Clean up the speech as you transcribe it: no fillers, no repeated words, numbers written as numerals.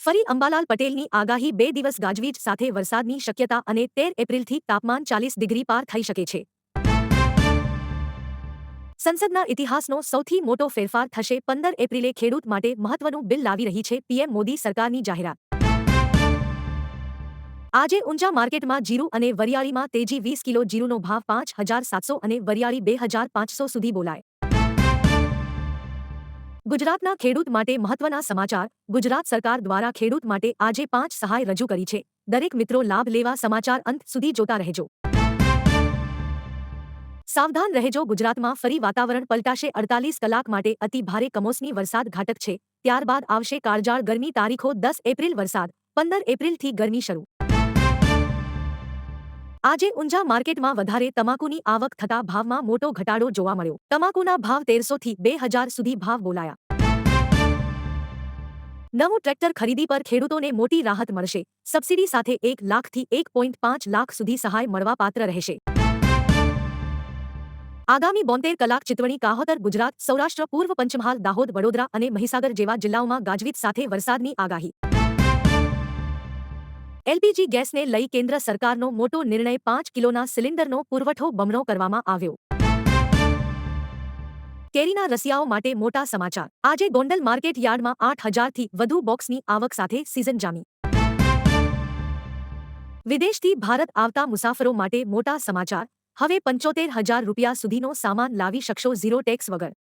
ફરી અંબાલાલ પટેલની આગાહી 2 દિવસ ગાજવીજ સાથે વરસાદની શક્યતા અને 13 એપ્રિલથી તાપમાન 40 ડિગ્રી પાર થઈ શકે છે. સંસદના ઇતિહાસનો સૌથી મોટો ફેરફાર થશે 15 એપ્રિલે ખેડૂત માટે મહત્વનું બિલ લાવી રહી છે પીએમ મોદી સરકારની જાહેરાત. આજે ઊંઝા માર્કેટમાં જીરું અને વરિયાળીમાં તેજી 20 કિલો જીરુંનો ભાવ 5,700 અને વરિયાળી 2,500 સુધી બોલાય. ગુજરાતના ખેડૂત માટે મહત્વના સમાચાર. ગુજરાત સરકાર દ્વારા ખેડૂત માટે આજે 5 સહાય રજૂ કરી છે. દરેક મિત્રો લાભ લેવા સમાચાર અંત સુધી જોતા રહેજો. સાવધાન રહેજો. ગુજરાતમાં ફરી વાતાવરણ પલટાશે. 48 કલાક માટે અતિ ભારે કમોસમી વરસાદ ઘાતક છે. ત્યારબાદ આવશે કાળઝાળ ગરમી. તારીખો 10 એપ્રિલ વરસાદ, 15 એપ્રિલથી ગરમી શરૂ. આજે ઊંઝા માર્કેટમાં વધારે તમાકુની આવક થતા ભાવમાં મોટો ઘટાડો જોવા મળ્યો. તમાકુના ભાવ 1300 થી 2000 સુધી ભાવ બોલાયા. નવું ટ્રેક્ટર ખરીદી પર ખેડૂતોને મોટી રાહત મળશે. સબસિડી સાથે 1 લાખથી 1.5 લાખ સુધી સહાય મળવાપાત્ર રહેશે. આગામી 72 કલાક ચિતવણી. કાહોતર, ગુજરાત, સૌરાષ્ટ્ર, પૂર્વ પંચમહાલ, દાહોદ, વડોદરા અને મહીસાગર જેવા જિલ્લાઓમાં ગાજવીજ સાથે વરસાદની આગાહી. એલપીજી ગેસને લઈ કેન્દ્ર સરકારનો મોટો નિર્ણય. 5 કિલોના સિલિન્ડરનો પુરવઠો બમણો કરવામાં આવ્યો. કેરીના રસિયાઓ માટે મોટા સમાચાર. આજે ગોંડલ માર્કેટ યાર્ડમાં 8,000 થી વધુ બોક્સની આવક સાથે સિઝન જામી. વિદેશથી ભારત આવતા મુસાફરો માટે મોટા સમાચાર. હવે 75,000 રૂપિયા સુધીનો સામાન લાવી શકશો ઝીરો ટેક્સ વગર.